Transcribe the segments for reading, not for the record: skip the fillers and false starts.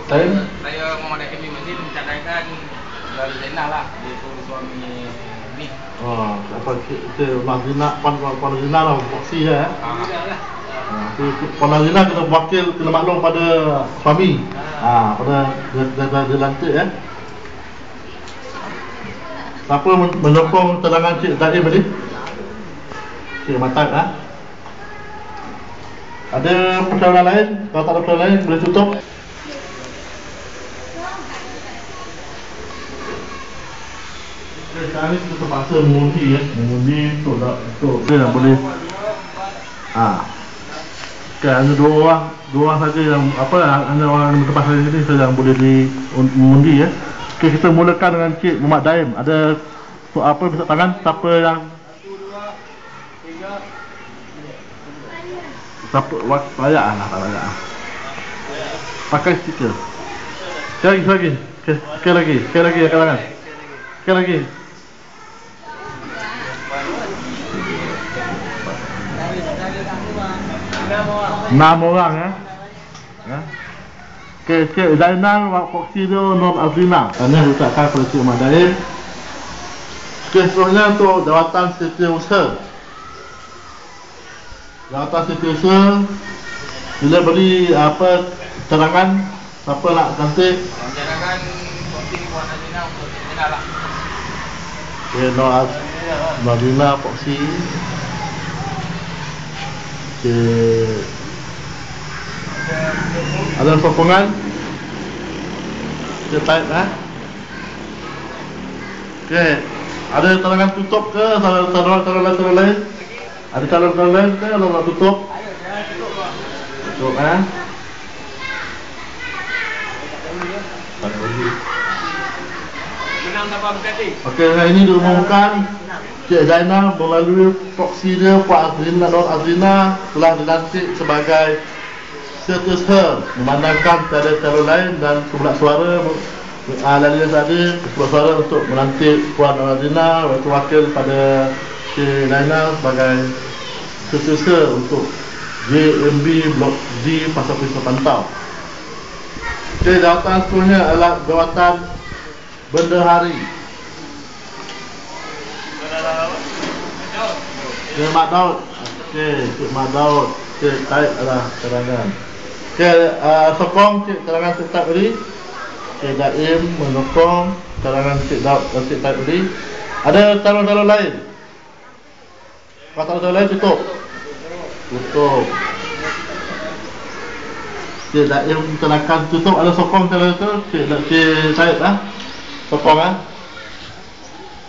Saya Muhammad Hakim bin Mazin mencadangkan Lalu Zainal lah, dia tu suami ni. Oh, apa Puan Zina lah, proksi ya. Puan Zina kena wakil, kena maklum pada suami. Pada dia lantik ya. Siapa menyokong cadangan Cik Zaim tadi? Cik Matat Ada persoalan lain? Kalau tak ada persoalan lain, boleh tutup. Sekarang ni kita terpaksa mengundi ya. Mengundi untuk dia yang boleh. Hanya dua orang saja yang hanya orang yang bertempat hari ini saja yang boleh mengundi ya. Okey, kita mulakan dengan Cik Muhammad Daim. Ada apa bisa tangan? Siapa yang 1, 2, 3. Siapa layak lah, tak layak. Pakai stiker. Sekali lagi angkat tangan. Sekali lagi. Enam orang ya. Okey, Cik Zainal Proksi dia Nur Azrina. Tanya letakkan kepada Cik Muhammad Daim. Okey, seterusnya untuk jawatan setiausaha. Jawatan setiausaha, bila beri cadangan, siapa nak cantik? Cadangan Proksi Puan Azrina untuk Cik Zainal lah. Okey, Nur Azrina Proksi. Ada sokongan? Kita type Okey. Ada cadangan tutup ke? Calon lain? Ada calon lain ke kalau nak tutup? Tutup Okey, hari ini diumumkan Cik Zainal melalui proksi dia Puan Azrina Nur Azrina telah dilantik sebagai setiausaha, memandangkan tiada calon lain dan sebelah suara Lalia tadi sebelah suara untuk melantik Puan Nur Azrina wakil pada Cik Zainal sebagai setiausaha untuk JMB Blok D Pasar Perisa Pantau. Okey, jawatan seterusnya adalah jawatan bendahari. Cik Mat Daud. Okey, Cik Mat Daud. Cik Taib adalah cadangan. Okey, sokong Cik cadangan Cik Taib tadi. Cik Daim menyokong cadangan Cik Daud dan Cik Taib tadi. Ada calon-calon lain? Kalau tak ada calon lain, tutup. Cik Daim cadangan tutup. Ada sokong calon itu? Cik Taib sokong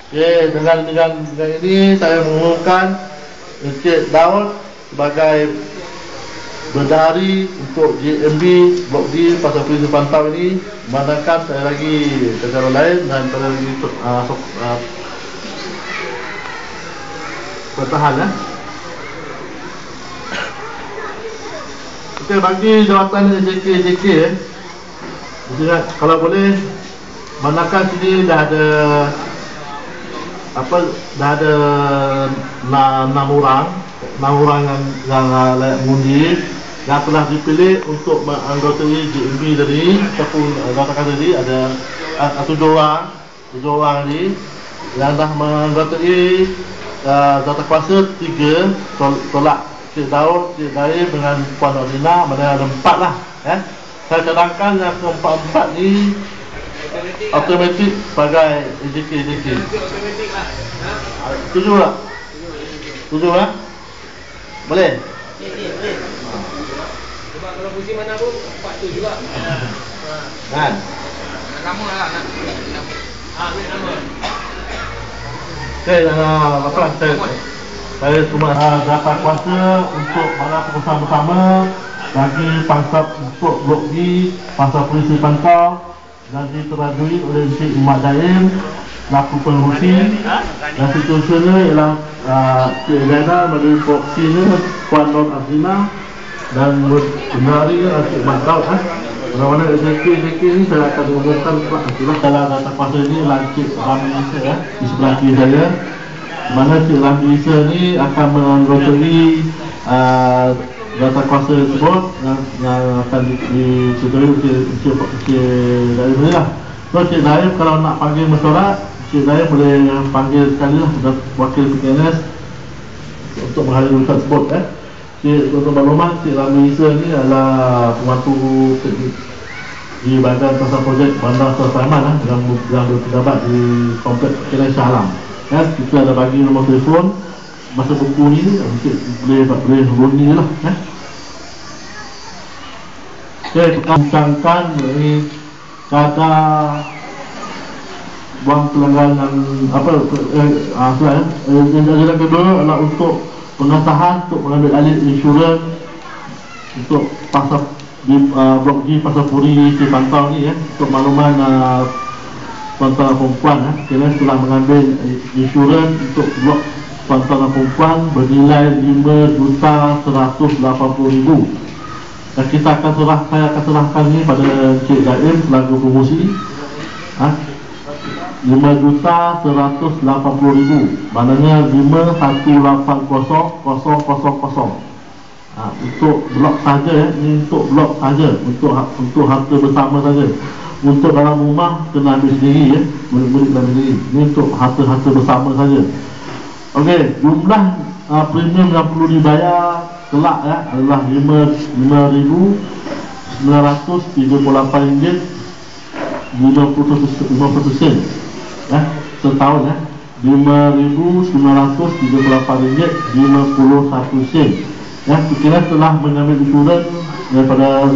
Okey, dengan ini saya mengumumkan Encik Daud sebagai bendahari untuk JMB Blok D Pasar Perisa Pantau ini. Memandangkan saya lagi calon lain dan saya lagi bertahan Okey, bagi jawatan JK kalau boleh, memandangkan sini dah ada dah ada 6 orang yang layak mengundi yang telah dipilih untuk menganggotai JMB tadi ataupun katakan tadi ada 7 orang ni yang dah menganggotai jawatan kuasa 3 tolak Cik Daud, Cik Daim dengan Puan Azrina, mana ada 4 lah Saya cadangkan yang keempat-empat ni automatik sebagai JK. Setuju tak? Setuju Boleh? Sebab kalau kursi mana pun 4 tu juga. Kan? Nama lah nak. Ambil nama. Saya cuma dapat kuasa untuk mana keputusan bersama bagi pangsa untuk Blok D Pasar Perisa Pantau dan diterajui oleh Encik Muhammad Daim laku pengurusi dan setiausaha ialah Cik Zainal melalui proksinya Puan Nur Azrina dan bendahari Cik Mat Daud Mana-mana JK ni saya akan umumkan dalam data kuasa ini Cik Ramli di sebelah kiri saya, mana Cik Ramli ni akan menganggotai data kuasa tersebut yang akan disetujui Encik Daim ni lah. So Encik Daim kalau nak panggil mesyuarat, Encik Daim boleh panggil sekali lah wakil PKNS untuk menghadiri mesyuarat tersebut. Untuk makluman, Encik Ramli Isa ni adalah pembantu di Badan Pasar Projek Bandar Sulaiman yang berpejabat di Kompleks PKNS Shah Alam. Kita ada bagi nombor telefon masa buku ni, Encik boleh hubungi lah. Kita bincangkan mengenai kadar wang pelanggaran yang kedua adalah untuk pengesahan untuk mengambil alih insurans untuk pasar di Blok G Pasar Puri di Pantau ni untuk makluman tuan-tuan perempuan kira telah mengambil insurans untuk blok tuan-tuan perempuan bernilai RM5,180,000. Dan saya akan serahkan ni pada Encik Daim selaku promosi. RM5,180,000, maknanya 5180000. Untuk blok saja ni, untuk blok saja, untuk harta bersama saja. Untuk dalam rumah kena ambil sendiri boleh ambil sendiri. Ni untuk harta bersama saja. Okey, jumlah premium yang perlu dibayar kelak adalah RM5,938.50 setahun RM5,938.51. Kira telah mengambil insurans daripada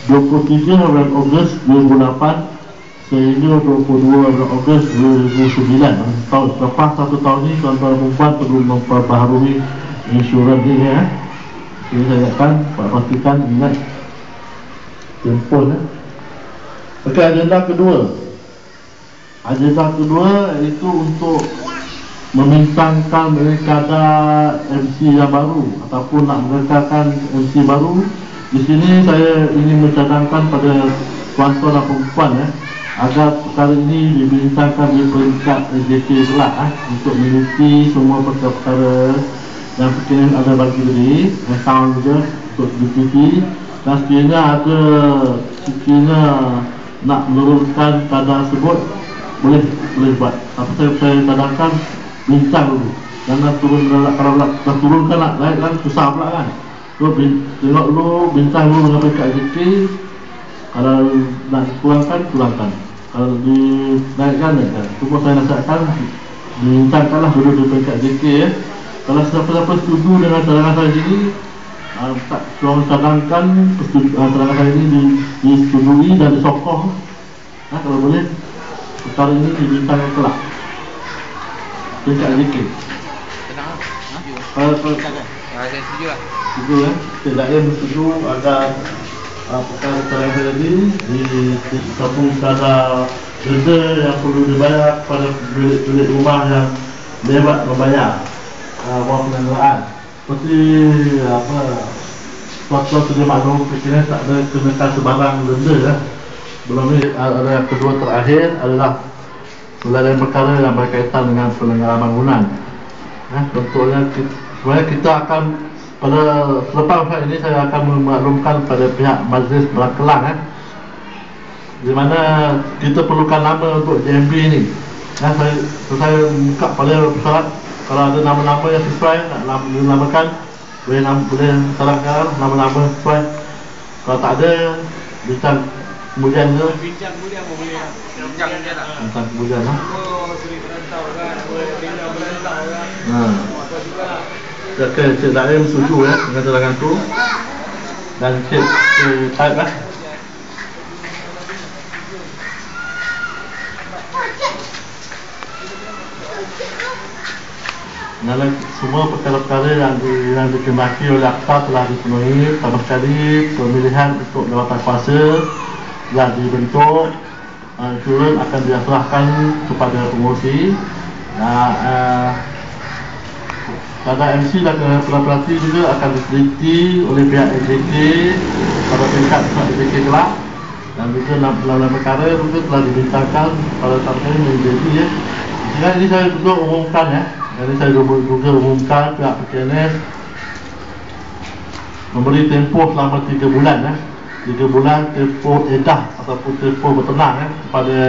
23 bulan Ogos 2008 sehingga 22 bulan Ogos 2009. Tahun lepas 1 tahun ni tuan-tuan perempuan perlu memperbaharui insurans ni Jadi saya akan pastikan ingat telefon Okey, agenda kedua iaitu untuk membincangkan kadar MC yang baru ataupun nak mengekalkan MC baru. Di sini saya ingin mencadangkan pada tuan-tuan dan perempuan agar perkara ini dibincangkan di peringkat SJK kelak untuk mengikuti semua perkara-perkara yang sekiranya ada bagi diri account je untuk diikuti. Dan sekiranya nak menurunkan kadar tersebut boleh buat. Tapi saya cadangkan bincang dulu. Jangan turun kalau nak turunkan nak naik kan susah pula kan. So tengok dulu, bincang dulu dengan peringkat SJK. Kalau nak kurangkan. Kalau dinaikkan. Cuma saya nasihatkan bincangkanlah dulu di peringkat SJK Kalau siapa-siapa setuju dengan cadangan saya sini, tolong cadangkan cadangan saya ini disetujui dan disokong. Kalau boleh perkara ini dibincangkan kelak peringkat SJK. Saya setuju lah. Setuju Encik Daim setuju agar perkara cadangan saya ini disambung kadar denda yang perlu dibayar kepada pemilik rumah yang lewat membayar wang pengeluaran. Seperti tuan-tuan sudah maklum, kira tak ada kenakan sebarang denda Belum ni ada yang kedua terakhir adalah pelbagai perkara yang berkaitan dengan pelanggaran bangunan. Contohnya sebenarnya kita akan pada selepas ini saya akan memaklumkan pada pihak Majlis Berkelang di mana kita perlukan nama untuk JMB ni. Saya buka pada persyarat. Kalau ada nama-nama yang sesuai nak dinamakan, boleh sarankan nama-nama sesuai. Kalau tak ada, bincang kemudian ke? Bincang kemudian boleh. Bincang kemudian lah. Suri perantau kan, bina perantau kan. Okey, Encik Daim setuju dengan cadangan tu. Dan Encik type semua perkara-perkara yang dikendaki oleh akta telah dipenuhi. Pertama sekali, pemilihan untuk jawatan kuasa yang dibentuk, insurans akan diserahkan kepada pengurusi. Pada MC dan pelatih juga akan diteliti oleh pihak SJK pada tingkat SJK kelak. Dan juga dalam perkara juga telah dibincangkan pada tahap ini menjadi Jadi saya juga umumkan Jadi saya juga umumkan pihak PKNS memberi tempoh selama 3 bulan 3 bulan tempoh edah ataupun tempoh bertenang kepada